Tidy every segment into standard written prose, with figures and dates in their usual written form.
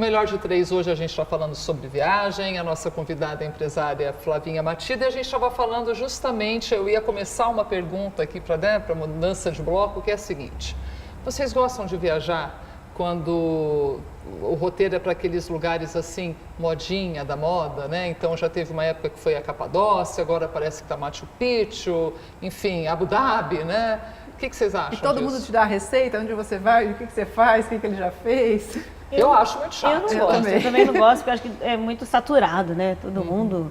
Melhor de Três, hoje a gente está falando sobre viagem, a nossa convidada é a empresária Flavinha Matida, e a gente estava falando justamente, eu ia começar uma pergunta aqui para mudança de bloco, que é a seguinte: vocês gostam de viajar quando o roteiro é para aqueles lugares assim, modinha da moda, né? Então já teve uma época que foi a Capadócia, agora parece que está Machu Picchu, enfim, Abu Dhabi, né? O que vocês acham E todo disso? mundo te dá a receita, onde você vai, o que você faz, o que ele já fez. Eu acho muito chato. Eu não gosto, eu também não gosto, porque eu acho que é muito saturado, né? Todo mundo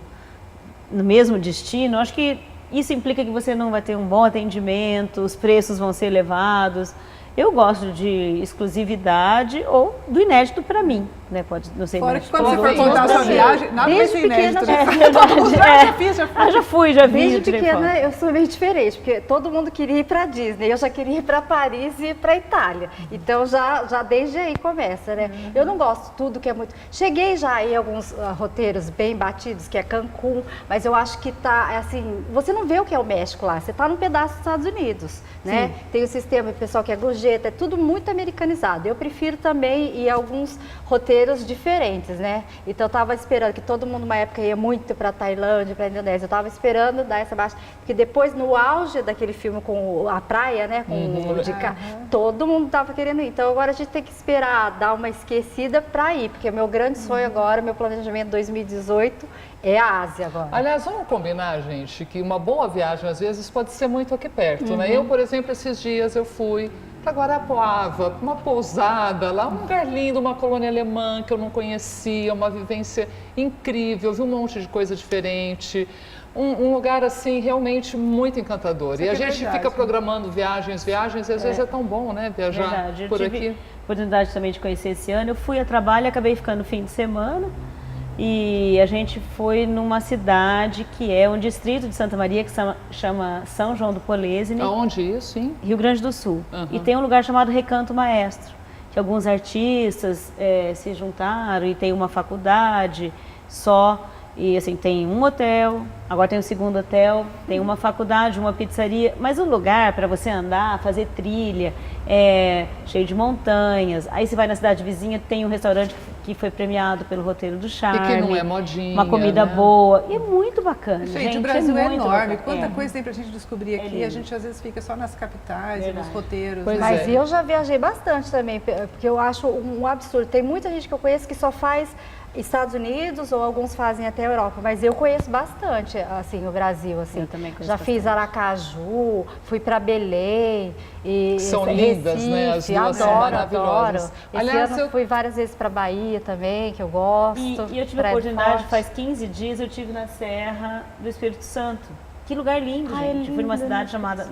no mesmo destino. Eu acho que isso implica que você não vai ter um bom atendimento, os preços vão ser elevados. Eu gosto de exclusividade ou do inédito para mim, né? Pode não ser Fora que inédito quando para você for outras contar a sua pessoas. viagem, nada vai Desde ser inédito. pequena, Né? É verdade, Já fui. já vi. Desde tirei pequena foto. eu sou meio diferente, porque todo mundo queria ir para Disney, eu já queria ir para Paris e ir para Itália. Então já desde aí começa, né? Eu não gosto de tudo que é muito. Cheguei já em alguns roteiros bem batidos, que é Cancún, mas eu acho que tá assim, você não vê o que é o México lá, você tá num pedaço dos Estados Unidos, né? Tem o sistema, o pessoal que é gorjeta, é tudo muito americanizado. Eu prefiro também ir a alguns roteiros diferentes, né? Então eu tava esperando, que todo mundo numa época ia muito para Tailândia, para Indonésia, eu tava esperando dar essa baixa, porque depois no auge daquele filme com a praia, né, com o de cá, todo mundo tava querendo ir. Então agora a gente tem que esperar dar uma esquecida para ir, porque meu grande sonho agora, meu planejamento 2018 é a Ásia agora. Aliás, vamos combinar, gente, que uma boa viagem às vezes pode ser muito aqui perto, né? Eu, por exemplo, esses dias eu fui para Guarapuava, uma pousada lá, um lugar lindo, uma colônia alemã que eu não conhecia, uma vivência incrível, vi um monte de coisa diferente, um lugar assim realmente muito encantador. E a gente fica programando viagens, e às vezes é tão bom, né, viajar Verdade. por Eu tive aqui. oportunidade também de conhecer esse ano. Eu fui a trabalho e acabei ficando no fim de semana. E a gente foi numa cidade que é um distrito de Santa Maria, que chama São João do Polesine, Aonde isso, hein? Rio Grande do Sul. E tem um lugar chamado Recanto Maestro, que alguns artistas se juntaram e tem uma faculdade só. E assim, tem um hotel, agora tem um segundo hotel, tem uma faculdade, uma pizzaria, mas o lugar para você andar, fazer trilha, é cheio de montanhas. Aí você vai na cidade vizinha, tem um restaurante que foi premiado pelo Roteiro do Charme. E que não é modinha, uma comida né? boa. E é muito bacana, Gente, o Brasil é muito enorme. bacana. Quanta coisa tem pra gente descobrir aqui. lindo. A gente às vezes fica só nas capitais, e nos Verdade. roteiros. Pois né? Mas eu já viajei bastante também, porque eu acho um absurdo. Tem muita gente que eu conheço que só faz Estados Unidos ou alguns fazem até a Europa, mas eu conheço bastante, assim, o Brasil, assim. Eu também conheço já fiz Aracaju, fui para Belém e São Recife, lindas, né? As duas são maravilhosas. Esse Aliás, ano eu fui várias vezes para Bahia também, que eu gosto. E eu tive a Praia do oportunidade, Forte. faz 15 dias, eu estive na Serra do Espírito Santo. Que lugar lindo, Ai, é gente. Eu fui numa lindo, cidade chamada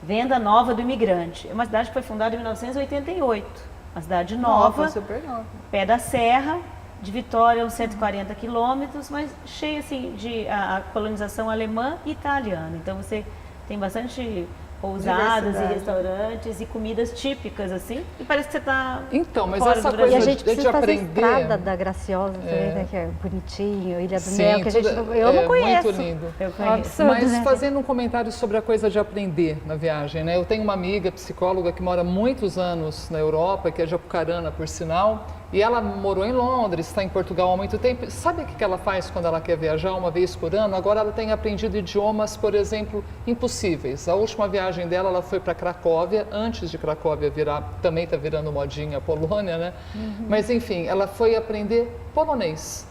Venda Nova do Imigrante. É uma cidade que foi fundada em 1988. Uma cidade nova, super nova. pé da serra, de Vitória, uns 140 quilômetros, mas cheia assim de a colonização alemã e italiana. Então você tem bastante pousadas e Diversidade. restaurantes e comidas típicas assim. E parece que você está Então, mas fora essa do coisa E a Brasil. gente de precisa fazer aprender. Estrada da Graciosa também, né? Que é bonitinho, Ilha do Sim, Mel, que a gente tudo eu não conheço. Muito lindo. Eu É um conheço. absurdo, Mas né? fazendo um comentário sobre a coisa de aprender na viagem, né? Eu tenho uma amiga psicóloga que mora muitos anos na Europa, que é de Apucarana, por sinal, e ela morou em Londres, está em Portugal há muito tempo. Sabe o que ela faz quando ela quer viajar uma vez por ano? Agora ela tem aprendido idiomas, por exemplo, impossíveis. A última viagem dela, ela foi para Cracóvia, antes de Cracóvia virar, também está virando modinha a Polônia, né? Mas enfim, ela foi aprender polonês.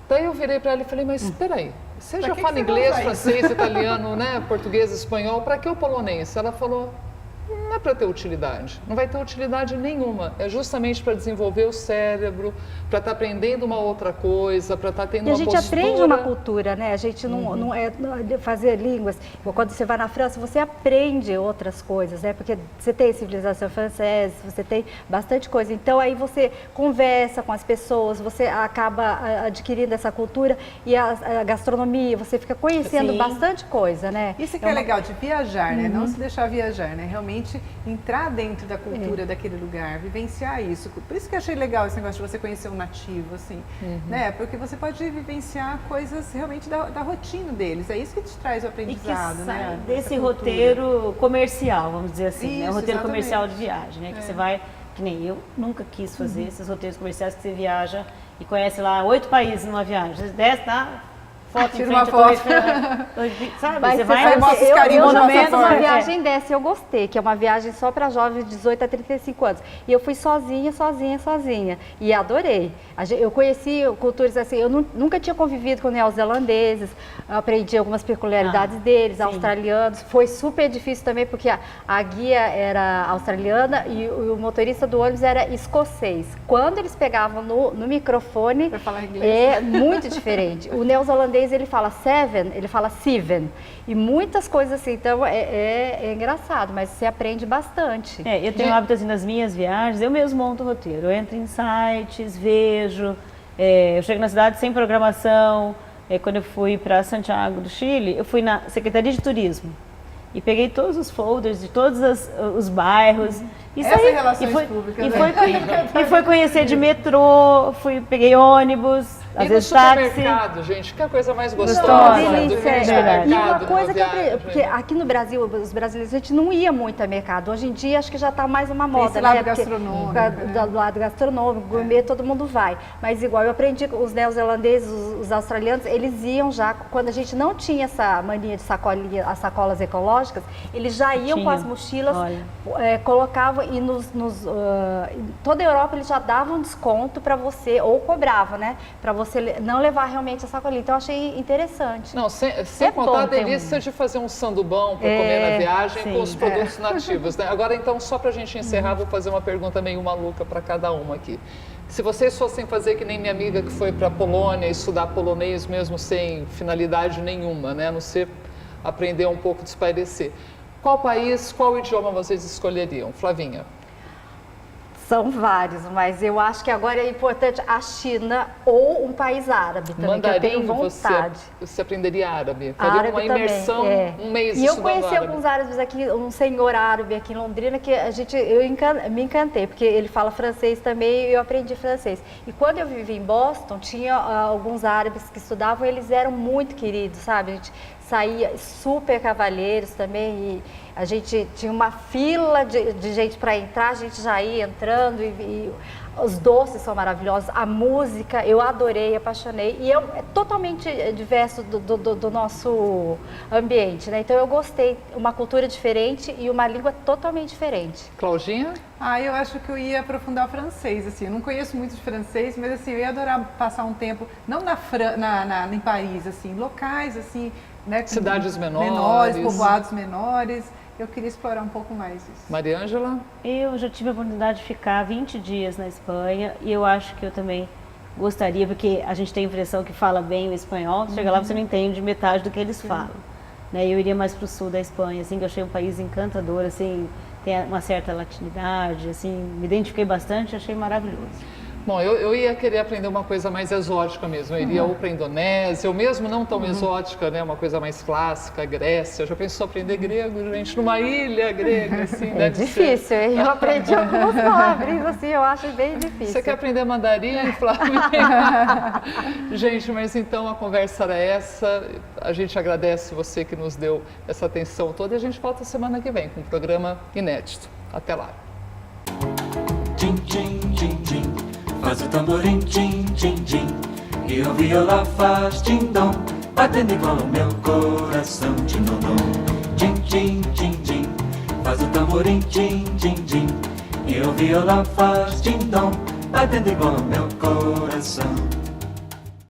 Daí eu virei para ela e falei, mas espera aí, você Pra já que fala você inglês, vai usar isso? francês, italiano, né, português, espanhol, para que o polonês? Ela falou, não é para ter utilidade, não vai ter utilidade nenhuma, é justamente para desenvolver o cérebro, para estar aprendendo uma outra coisa, para estar tendo E a uma gente postura. aprende uma cultura, né? A gente não é fazer línguas. Quando você vai na França, você aprende outras coisas, né? Porque você tem civilização francesa, você tem bastante coisa. Então aí você conversa com as pessoas, você acaba adquirindo essa cultura e a gastronomia, você fica conhecendo Sim. bastante coisa, né? Isso que é legal de viajar, né? Não se deixar viajar, né? Realmente entrar dentro da cultura daquele lugar, vivenciar isso. Por isso que eu achei legal esse negócio de você conhecer um nativo, assim, né? Porque você pode vivenciar coisas realmente da rotina deles. É isso que te traz o E que aprendizado, sai né? desse Essa cultura. roteiro comercial, vamos dizer assim, né? O Isso, roteiro exatamente. comercial de viagem, né? Que você vai, que nem eu nunca quis fazer esses roteiros comerciais que você viaja e conhece lá 8 países numa viagem. Você desce, tá? Foto Tira em frente uma à foto. sabe? Mas Você você vai sabe mostra que os carinhos eu do já fiz passaporte. uma viagem dessa e eu gostei, que é uma viagem só para jovens de 18 a 35 anos. E eu fui sozinha. E adorei. Eu conheci culturas assim, eu nunca tinha convivido com neozelandeses, aprendi algumas peculiaridades deles, sim. australianos. Foi super difícil também, porque a guia era australiana e o motorista do ônibus era escocês. Quando eles pegavam no microfone, Pra falar inglês. é muito diferente. O neozelandês, ele fala seven, ele fala seven. E muitas coisas assim, então é engraçado, mas você aprende bastante. Eu tenho o hábito assim, nas minhas viagens, eu mesmo monto o roteiro. Eu entro em sites, vejo, eu chego na cidade sem programação. Quando eu fui para Santiago do Chile, eu fui na Secretaria de Turismo e peguei todos os folders de todos os bairros. Essa é relações públicas, e foi conhecer de metrô, peguei ônibus, às E vezes no táxi. supermercado, gente, que é a coisa mais gostosa Gostosa, do que ir no delícia, supermercado, E uma numa coisa que eu viagem. aprendi, porque aqui no Brasil, os brasileiros, a gente não ia muito a mercado. Hoje em dia, acho que já está mais uma moda, esse lado né? Porque gastronômico, do lado gastronômico, gourmet, todo mundo vai. Mas igual, eu aprendi com os neozelandeses, os australianos, eles iam já, quando a gente não tinha essa mania de sacolinha, as sacolas ecológicas, eles já iam com as mochilas, colocavam e em toda a Europa eles já davam desconto para você, ou cobravam, né? Para você não levar realmente a sacolinha. Então eu achei interessante. Não, sem contar bom a ter delícia de fazer um sandubão para comer na viagem com os produtos nativos, né? Agora, então, só para a gente encerrar, vou fazer uma pergunta meio maluca para cada uma aqui. Se vocês fossem fazer que nem minha amiga que foi para a Polônia estudar polonês mesmo sem finalidade nenhuma, né? A não ser aprender um pouco de espairecer. Qual país, qual idioma vocês escolheriam? Flavinha? São vários, mas eu acho que agora é importante a China ou um país árabe também, Mandarim, que eu tenho vontade. você aprenderia árabe? Faria Árabe uma imersão, também, um mês E eu estudando conheci árabe. alguns árabes aqui, um senhor árabe aqui em Londrina, que me encantei, porque ele fala francês também e eu aprendi francês. E quando eu vivi em Boston, tinha alguns árabes que estudavam, eles eram muito queridos, sabe? A gente saía super cavalheiros também e a gente tinha uma fila de gente para entrar, a gente já ia entrando e os doces são maravilhosos, a música eu adorei, apaixonei e é totalmente diverso do nosso ambiente, né? Então eu gostei, uma cultura diferente e uma língua totalmente diferente. Claudinha? Eu acho que eu ia aprofundar o francês, assim, eu não conheço muito de francês, mas assim, eu ia adorar passar um tempo, não em Paris, assim, locais, assim, né? Cidades menores. Povoados menores. Eu queria explorar um pouco mais isso. Mariângela? Eu já tive a oportunidade de ficar 20 dias na Espanha e eu acho que eu também gostaria, porque a gente tem a impressão que fala bem o espanhol, chega lá você não entende metade do que eles falam. Né? Eu iria mais para o sul da Espanha, assim, que eu achei um país encantador, assim, tem uma certa latinidade, assim, me identifiquei bastante, achei maravilhoso. Bom, eu ia querer aprender uma coisa mais exótica mesmo. Eu iria ou para a Indonésia, ou mesmo não tão exótica, né? Uma coisa mais clássica, Grécia. Já pensou aprender grego, gente, numa ilha grega, assim, É difícil, hein? Eu aprendi algumas palavras, assim, eu acho bem difícil. Você quer aprender mandarim, Flávia? Gente, mas então a conversa era essa. A gente agradece você que nos deu essa atenção toda e a gente volta semana que vem com um programa inédito. Até lá. Tchim, tchim, tchim, tchim. Faz o tamborim, tchim, tchim, tchim. E o viola faz tim-dom, batendo igual o meu coração, tim-dom-dom. Tchim, tchim, tchim, tchim. Faz o tamborim, tchim, tchim, tchim. E o viola faz tim-dom, batendo igual o meu coração.